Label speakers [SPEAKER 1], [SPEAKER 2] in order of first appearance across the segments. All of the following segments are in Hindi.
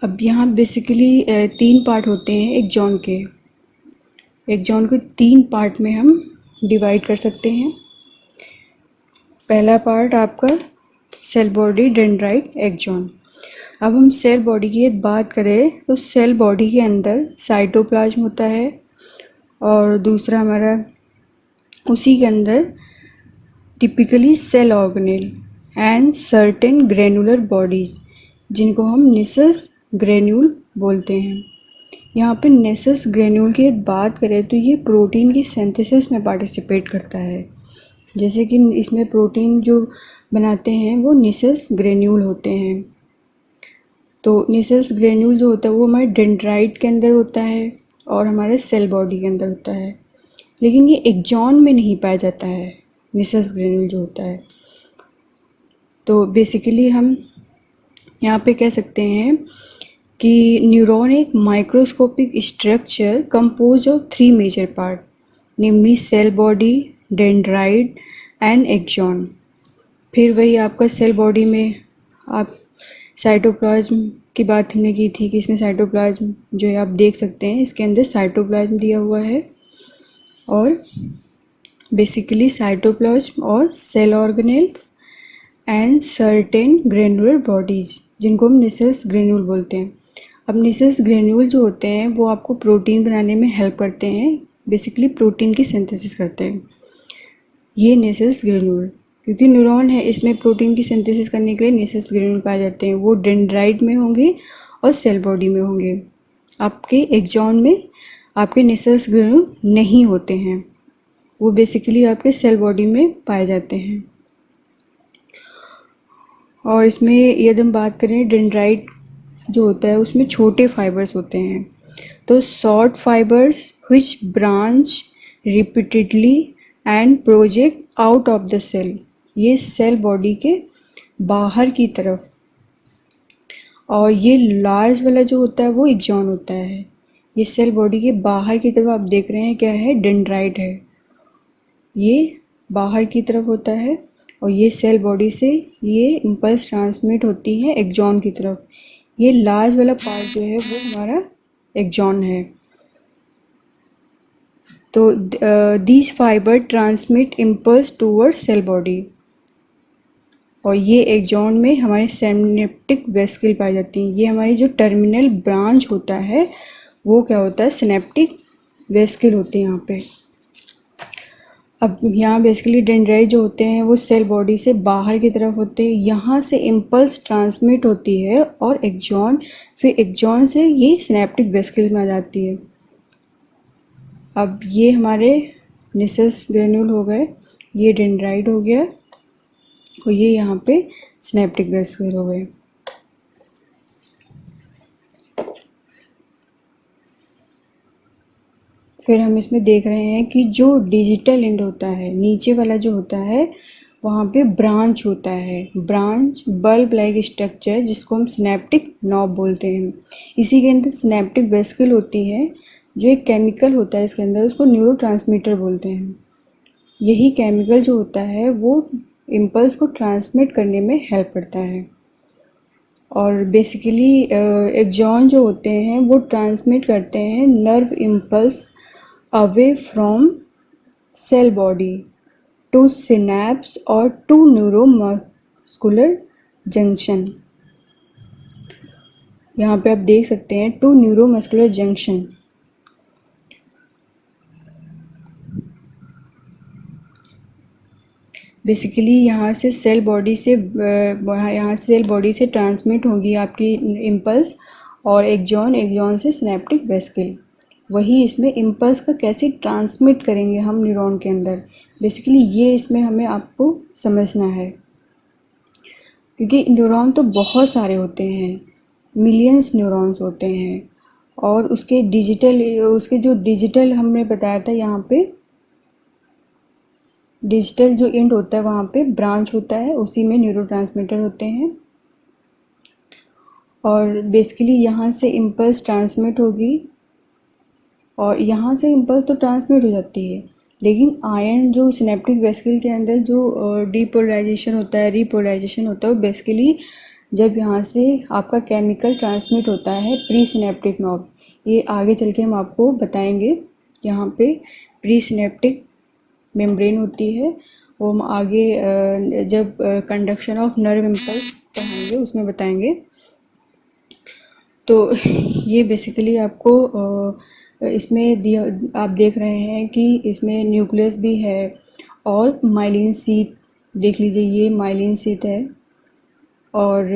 [SPEAKER 1] अब यहाँ बेसिकली 3 पार्ट होते हैं एक जॉन के। एक जॉन को 3 पार्ट में हम डिवाइड कर सकते हैं। पहला पार्ट आपका सेल बॉडी, डेंड्राइट, एक्सॉन। अब हम सेल बॉडी की बात करें तो सेल बॉडी के अंदर साइटोप्लाज्म होता है और दूसरा हमारा उसी के अंदर typically cell organelle and certain granular bodies, जिनको हम निसस ग्रेन्यूल बोलते हैं। यहाँ पे निसस ग्रेन्यूल की बात करें तो ये प्रोटीन की सिंथेसिस में पार्टिसिपेट करता है। जैसे कि इसमें प्रोटीन जो बनाते हैं वो निसस ग्रेन्यूल होते हैं। तो निसस ग्रेन्यूल जो होता है वो हमारे डेंड्राइट के अंदर होता है और हमारे सेल बॉडी के अंदर होता है, लेकिन ये एक्सॉन में नहीं पाया जाता है निसस ग्रेन्यूल जो होता है। तो बेसिकली हम यहाँ पे कह सकते हैं कि न्यूरॉन एक microscopic structure compose of 3 major part, namely cell body, dendrite and axon. फिर वही आपका सेल बॉडी में आप साइटोप्लाज्म की बात हमने की थी कि इसमें साइटोप्लाज्म जो है आप देख सकते हैं, इसके अंदर साइटोप्लाज्म दिया हुआ है और बेसिकली साइटोप्लाज्म और cell organelles and certain granular bodies, जिनको हम निसस ग्रेन्यूल बोलते हैं। अब निसस ग्रेन्यूल जो होते हैं वो आपको प्रोटीन बनाने में हेल्प करते हैं, बेसिकली प्रोटीन की सिंथेसिस करते हैं ये निसस ग्रेन्यूल। क्योंकि न्यूरॉन है इसमें प्रोटीन की सिंथेसिस करने के लिए निसस ग्रेन्यूल पाए जाते हैं। वो डेंड्राइट में होंगे और सेल बॉडी में होंगे। आपके एक्सॉन में आपके निसस ग्रेन्यूल नहीं होते हैं, वो बेसिकली आपके सेल बॉडी में पाए जाते हैं। और इसमें यदि हम बात करें डेंड्राइट जो होता है उसमें छोटे फाइबर्स होते हैं। तो short fibres which branch repeatedly and project out of the cell, ये सेल बॉडी के बाहर की तरफ। और ये लार्ज वाला जो होता है वो एक्सॉन होता है। ये सेल बॉडी के बाहर की तरफ आप देख रहे हैं क्या है, डेंड्राइट है, ये बाहर की तरफ होता है। और ये सेल बॉडी से ये इम्पल्स ट्रांसमिट होती है एक्सॉन की तरफ। ये लार्ज वाला पार्ट जो है वो हमारा एक्सॉन है। तो these fibre transmit impulse towards cell body. और ये एक्सॉन में हमारे सिनेप्टिक वेसिकल पाई जाती हैं। ये हमारी जो टर्मिनल ब्रांच होता है वो क्या होता है, सिनेप्टिक वेसिकल होते हैं यहाँ पे। अब यहाँ बेसिकली डेंड्राइट जो होते हैं वो सेल बॉडी से बाहर की तरफ होते हैं, यहाँ से इम्पल्स ट्रांसमिट होती है और एक्सॉन, फिर एक्सॉन से ये सिनेप्टिक वेसिकल में आ जाती है। अब ये हमारे निसस ग्रेन्यूल हो गए, ये डेंड्राइट हो गया और ये यहाँ पे सिनेप्टिक वेसिकल हो गए। फिर हम इसमें देख रहे हैं कि जो डिजिटल एंड होता है, नीचे वाला जो होता है वहाँ पे ब्रांच होता है। ब्रांच बल्ब लाइक स्ट्रक्चर जिसको हम सिनेप्टिक नॉब बोलते हैं। इसी के अंदर सिनेप्टिक वेसिकल होती है, जो एक केमिकल होता है इसके अंदर, उसको न्यूरोट्रांसमीटर बोलते हैं। यही केमिकल जो होता है वो इम्पल्स को ट्रांसमिट करने में हेल्प करता है। और बेसिकली एक्सॉन जो होते हैं वो ट्रांसमिट करते हैं nerve impulse away from cell body to synapse और टू न्यूरोमस्कुलर जंक्शन। यहाँ पे आप देख सकते हैं टू न्यूरोमस्कुलर जंक्शन। बेसिकली यहाँ से सेल बॉडी से ट्रांसमिट होगी आपकी इम्पल्स और एक्सॉन से सिनेप्टिक वेसिकल। वही इसमें इम्पल्स का कैसे ट्रांसमिट करेंगे हम न्यूरॉन के अंदर, बेसिकली ये इसमें हमें आपको समझना है। क्योंकि न्यूरॉन तो बहुत सारे होते हैं, मिलियंस न्यूरॉन्स होते हैं। और उसके जो डिजिटल हमने बताया था, यहाँ पे डिजिटल जो एंड होता है वहाँ पे ब्रांच होता है, उसी में न्यूरोट्रांसमीटर होते हैं। और बेसिकली यहाँ से इम्पल्स ट्रांसमिट होगी और यहाँ से इम्पल्स तो ट्रांसमिट हो जाती है, लेकिन आयन जो सिनेप्टिक वेसिकल के अंदर जो डीपोलराइजेशन होता है, रीपोलराइजेशन होता है, वो बेसिकली जब यहाँ से आपका केमिकल ट्रांसमिट होता है प्री सिनेप्टिक नॉब, ये आगे चल के हम आपको बताएंगे। यहाँ पे प्री सिनेप्टिक मेम्ब्रेन होती है, वो हम आगे जब कंडक्शन ऑफ नर्व इम्पल्स पढ़ाएंगे उसमें बताएंगे। तो ये बेसिकली आपको इसमें दिया, आप देख रहे हैं कि इसमें न्यूक्लियस भी है और माइलिन शीथ देख लीजिए, ये माइलिन शीथ है और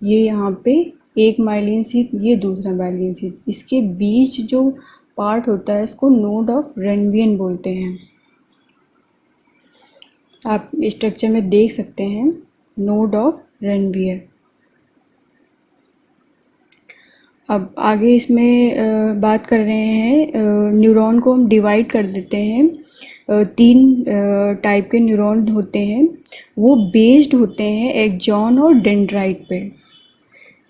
[SPEAKER 1] ये यहाँ पे एक माइलिन शीथ, ये दूसरा माइलिन शीथ, इसके बीच जो पार्ट होता है इसको नोड ऑफ रेनवियन बोलते हैं। आप स्ट्रक्चर में देख सकते हैं नोड ऑफ रेनवियर। अब आगे इसमें बात कर रहे हैं, न्यूरॉन को हम डिवाइड कर देते हैं। 3 टाइप के न्यूरॉन होते हैं, वो बेस्ड होते हैं एक्सॉन और डेंड्राइट पे।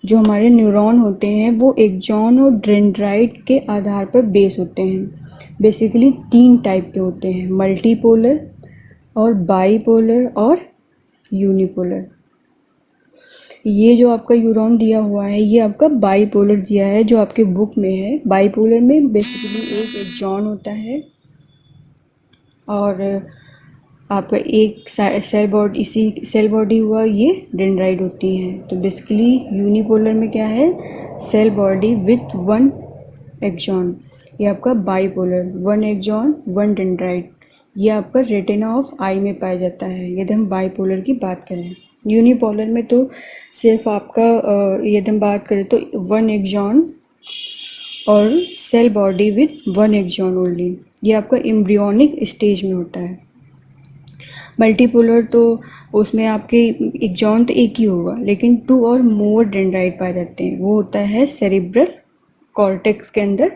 [SPEAKER 1] जो हमारे न्यूरॉन होते हैं वो एक्सॉन और डेंड्राइट के आधार पर बेस होते हैं। बेसिकली 3 टाइप के होते हैं, मल्टीपोलर और बाईपोलर और यूनिपोलर। ये जो आपका न्यूरॉन दिया हुआ है ये आपका बाईपोलर दिया है जो आपके बुक में है। बाईपोलर में बेसिकली एक एक्सॉन होता है और आपका एक सेल बॉडी, इसी सेल बॉडी हुआ ये डेंड्राइट होती है। तो बेसिकली यूनिपोलर में क्या है, सेल बॉडी विथ 1 एक्सॉन। ये आपका बाईपोलर 1 एक्सॉन 1 डेंड्राइट, ये आपका रेटिना ऑफ आई में पाया जाता है यदि हम बाईपोलर की बात करें। यूनिपोलर में तो सिर्फ आपका यदि हम बात करें तो 1 एक्सॉन और cell body with 1 axon only, ये आपका एम्ब्रियोनिक स्टेज में होता है। मल्टीपोलर तो उसमें आपके एक्सॉन तो एक ही होगा लेकिन 2 और मोर डेंड्राइट पाए जाते हैं, वो होता है सेरिब्रल कॉर्टेक्स के अंदर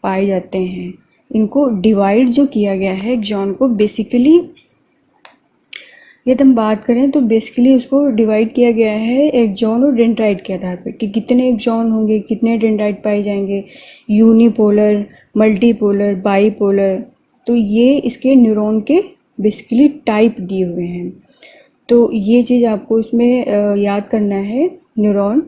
[SPEAKER 1] पाए जाते हैं। इनको डिवाइड जो किया गया है एक्सॉन को, बेसिकली यदि हम बात करें तो बेसिकली उसको डिवाइड किया गया है एक्सॉन और डेंड्राइट के आधार पर कि कितने एक्सॉन होंगे कितने डेंड्राइट पाए जाएंगे, यूनिपोलर, मल्टीपोलर, बाईपोलर। तो ये इसके न्यूरॉन के बेसिकली टाइप दिए हुए हैं। तो ये चीज़ आपको इसमें याद करना है। न्यूरॉन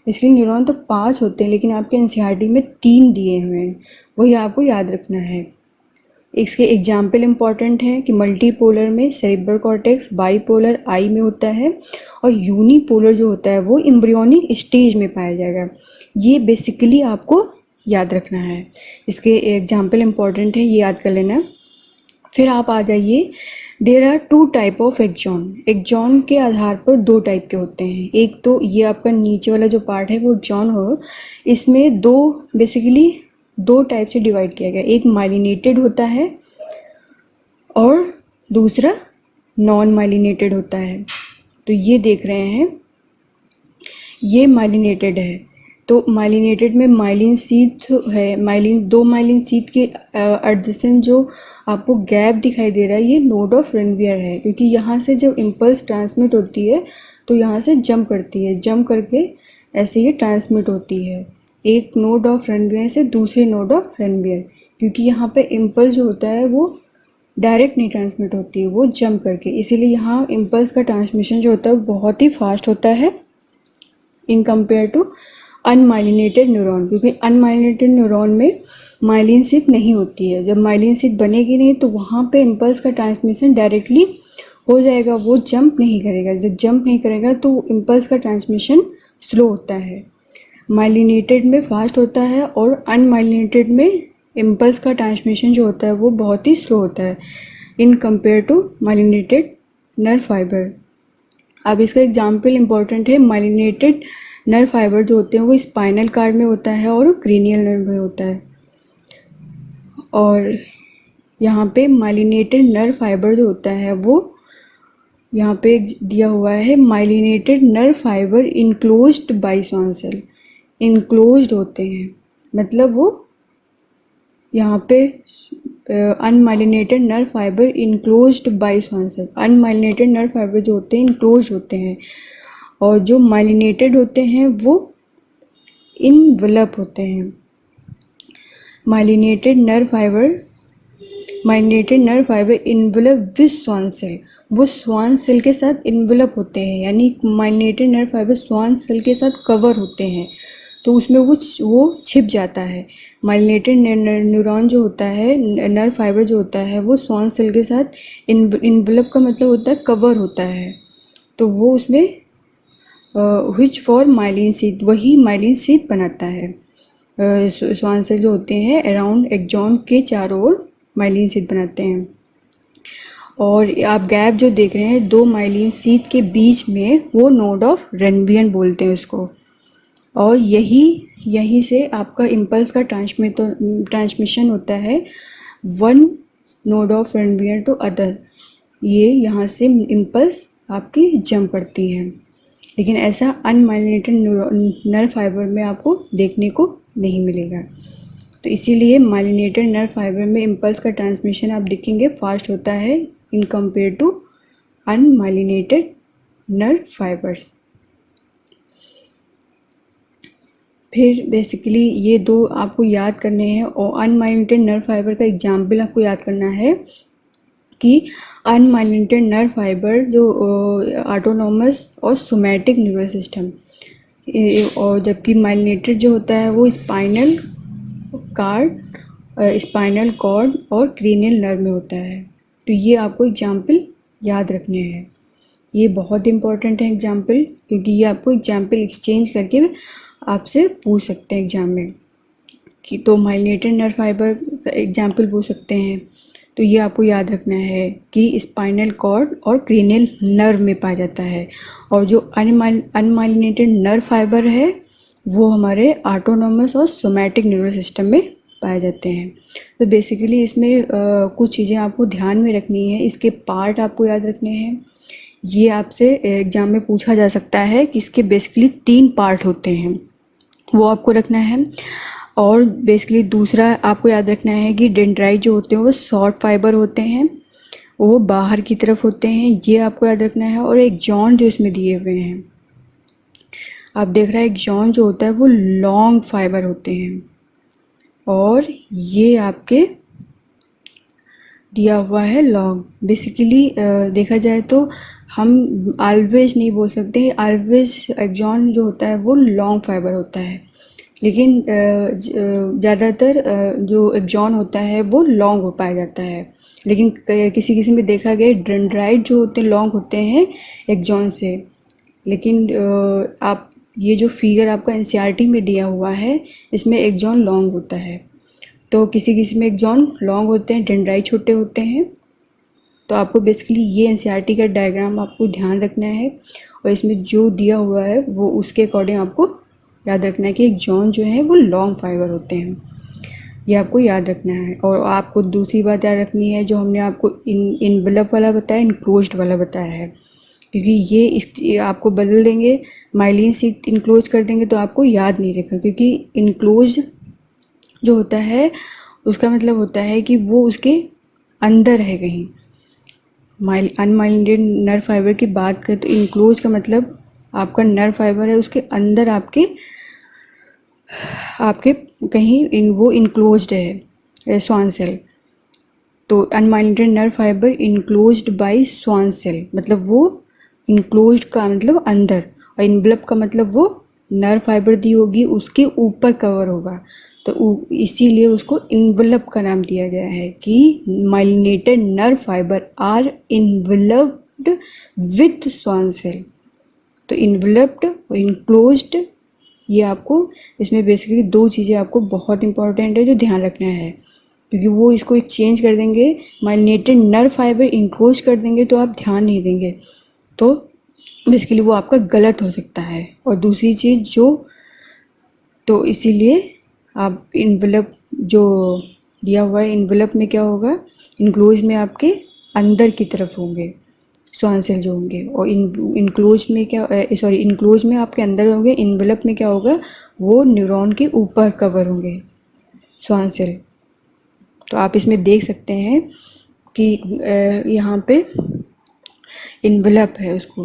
[SPEAKER 1] बेसिकली न्यूरॉन तो 5 होते हैं लेकिन आपके एनसीईआरटी में 3 दिए हुए हैं, वही आपको याद रखना है। इसके एग्जाम्पल इम्पॉर्टेंट हैं कि मल्टीपोलर में सेरिब्रल कॉर्टेक्स, बाईपोलर आई में होता है और यूनिपोलर जो होता है वो एम्ब्रियोनिक स्टेज में पाया जाएगा। ये बेसिकली आपको याद रखना है, इसके एग्जाम्पल इम्पॉर्टेंट है, ये याद कर लेना। फिर आप आ जाइए, there are 2 type of axon. Axon के आधार पर 2 टाइप के होते हैं। एक तो ये आपका नीचे वाला जो पार्ट है वो एक्सॉन हो, इसमें बेसिकली 2 टाइप से डिवाइड किया गया, एक माइलिनेटेड होता है और दूसरा नॉन माइलिनेटेड होता है। तो ये देख रहे हैं ये माइलिनेटेड है। तो माइलिनेटेड में माइलिन शीथ है, दो माइलिन शीथ के एडजेसेंट जो आपको गैप दिखाई दे रहा है ये नोड ऑफ रेनवियर है, क्योंकि यहाँ से जब इम्पल्स ट्रांसमिट होती है तो यहाँ से जंप करती है, जंप करके ऐसे ही ट्रांसमिट होती है एक नोड ऑफ रेनवियर से दूसरे नोड ऑफ रेनवियर। क्योंकि यहाँ पे इम्पल्स जो होता है वो डायरेक्ट नहीं ट्रांसमिट होती है, वो जंप करके, इसीलिए यहाँ इम्पल्स का ट्रांसमिशन जो होता है वो बहुत ही फास्ट होता है in compare to unmyelinated neuron. क्योंकि अनमाइलिनेटेड न्यूरॉन में माइलिन शीथ नहीं होती है, जब माइलिन शीथ बनेगी नहीं तो वहाँ पे इम्पल्स का ट्रांसमिशन डायरेक्टली हो जाएगा, वो जंप नहीं करेगा। जब जंप नहीं करेगा तो इम्पल्स का ट्रांसमिशन स्लो होता है। माइलिनेटेड में फास्ट होता है और अनमाइलिनेटेड में इम्पल्स का ट्रांसमिशन जो होता है वो बहुत ही स्लो होता है in compare to myelinated nerve fibre. अब इसका एग्जाम्पल इम्पॉर्टेंट है, माइलिनेटेड नर्व फाइबर जो होते हैं वो स्पाइनल कार्ड में होता है और क्रेनियल नर्व में होता है। और यहाँ पे माइलिनेटेड नर्व फाइबर जो होता है वो यहाँ पे दिया हुआ है, myelinated nerve fibre enclosed by Schwann cell. Enclosed होते हैं मतलब वो यहाँ पे unmyelinated nerve fibre enclosed by Schwann cell. Unmyelinated nerve fibre जो होते हैं इनक्लोज होते हैं और जो माइलिनेटेड होते हैं वो इनवेलप होते हैं। Myelinated nerve fibre myelinated nerve fibre envelop with Schwann cell, वो स्वान सेल के साथ इन्वेलप होते हैं, यानी myelinated nerve fibre Schwann cell के साथ कवर होते हैं, तो उसमें वो छिप जाता है। माइलिनेटेड न्यूरॉन जो होता है, नर्व फाइबर जो होता है, वो स्वान सेल के साथ इन्वेलप का मतलब होता है कवर होता है, तो वो उसमें विच फॉर माइलिन शीथ, वही माइलिन शीथ बनाता है। स्वान सेल जो होते हैं अराउंड एक्सॉन के चारों ओर माइलिन शीथ बनाते हैं। और आप गैप जो देख रहे हैं दो माइलिन शीथ के बीच में, वो नोड ऑफ रेनवियन बोलते हैं उसको। और यहीं से आपका इम्पल्स का ट्रांसमिशन होता है one node of Ranvier to other, ये यहाँ से इम्पल्स आपकी जम पड़ती है। लेकिन ऐसा अनमाइलिनेटेड नर्व फाइबर में आपको देखने को नहीं मिलेगा। तो इसीलिए माइलिनेटेड नर्व फाइबर में इम्पल्स का ट्रांसमिशन आप देखेंगे फास्ट होता है in compare to unmyelinated nerve fibres. फिर बेसिकली ये दो आपको याद करने हैं, और अनमाइलिनेटेड नर्व फाइबर का एग्जाम्पल आपको याद करना है कि अनमाइलिनेटेड नर्व फाइबर जो ऑटोनॉमस और सोमैटिक नर्वस सिस्टम, और जबकि माइलिनेटेड जो होता है वो स्पाइनल कॉर्ड और क्रेनियल नर्व में होता है। तो ये आपको एग्जाम्पल याद रखने हैं, ये बहुत इंपॉर्टेंट है एग्जाम्पल, क्योंकि ये आपको एग्जाम्पल एक्सचेंज करके आपसे पूछ सकते हैं एग्जाम में कि तो माइलिनेटेड नर्व फाइबर का एग्जाम्पल पूछ सकते हैं। तो ये आपको याद रखना है कि स्पाइनल कॉर्ड और क्रेनियल नर्व में पाया जाता है, और जो अनमाइलिनेटेड नर्व फाइबर है वो हमारे ऑटोनॉमस और सोमैटिक नर्वस सिस्टम में पाए जाते हैं। तो बेसिकली इसमें कुछ चीज़ें आपको ध्यान में रखनी है, इसके पार्ट आपको याद रखने हैं। ये आपसे एग्ज़ाम में पूछा जा सकता है कि इसके बेसिकली 3 पार्ट होते हैं, वो आपको रखना है। और बेसिकली दूसरा आपको याद रखना है कि डेंड्राइट जो होते हैं वो शॉर्ट फाइबर होते हैं, वो बाहर की तरफ होते हैं, ये आपको याद रखना है। और एक जॉन जो इसमें दिए हुए हैं, आप देख रहे हैं एक जॉन जो होता है वो लॉन्ग फाइबर होते हैं, और ये आपके दिया हुआ है लॉन्ग। बेसिकली देखा जाए तो हम ऑलवेज नहीं बोल सकते, ऑलवेज एक्सॉन जो होता है वो लॉन्ग फाइबर होता है, लेकिन ज़्यादातर जो एक्सॉन होता है वो लॉन्ग हो पाया जाता है। लेकिन किसी किसी में देखा गया डेंड्राइट जो होते हैं लॉन्ग होते हैं एक्सॉन से। लेकिन आप ये जो फिगर आपका एनसीईआरटी में दिया हुआ है इसमें एक्सॉन लॉन्ग होता है, तो किसी किसी में एक्सॉन लॉन्ग होते हैं, डेंड्राइट छोटे होते हैं। तो आपको बेसिकली ये एनसीईआरटी का डायग्राम आपको ध्यान रखना है, और इसमें जो दिया हुआ है वो उसके अकॉर्डिंग आपको याद रखना है कि एक्सॉन जो है वो लॉन्ग फाइबर होते हैं, ये आपको याद रखना है। और आपको दूसरी बात याद रखनी है, जो हमने आपको इनवेलप वाला बताया, इनक्लोज्ड वाला बताया है, क्योंकि ये आपको बदल देंगे, माइलिन शीथ इनक्लोज कर देंगे तो आपको याद नहीं रखेगा, क्योंकि इनक्लोज जो होता है उसका मतलब होता है कि वो उसके अंदर है कहीं। अनमाइलिनेटेड नर्व फाइबर की बात करें तो इनक्लोज का मतलब आपका नर्व फाइबर है उसके अंदर आपके कहीं वो इनक्लोज्ड है स्वान सेल। तो unmyelinated nerve fibre enclosed by Schwann cell, मतलब वो इनक्लोज्ड का मतलब अंदर, और इनवेलप का मतलब वो नर्व फाइबर दी होगी उसके ऊपर कवर होगा, तो इसीलिए उसको इनवेलप का नाम दिया गया है कि myelinated nerve fibre are enveloped with Schwann cell. तो इनवेलप्ड और इनक्लोज्ड, ये आपको इसमें बेसिकली 2 चीज़ें आपको बहुत इंपॉर्टेंट है जो ध्यान रखना है, क्योंकि वो इसको चेंज कर देंगे, माइलिनेटेड नर्व फाइबर इनक्लोज कर देंगे तो आप ध्यान नहीं देंगे, तो बेसिकली वो आपका गलत हो सकता है। और दूसरी चीज़ तो इसीलिए आप इनवेलप जो दिया हुआ है, इनवेलप में क्या होगा, इनक्लोज में आपके अंदर की तरफ होंगे स्वान सेल जो होंगे, और इनक्लोज में इनक्लोज में आपके अंदर होंगे, इनवेलप में क्या होगा, वो न्यूरॉन के ऊपर कवर होंगे स्वान सेल। तो आप इसमें देख सकते हैं कि यहाँ पे इन्वेलप है, उसको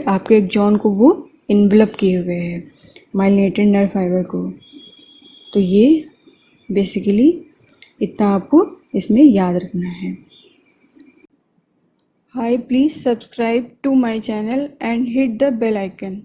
[SPEAKER 1] आपके एक्सॉन को वो इन्वेलप किए हुए हैं माइलिनेटेड नर्व फाइबर को। तो ये बेसिकली इतना आपको इसमें याद रखना है। Hi, please subscribe to my channel and hit the bell icon.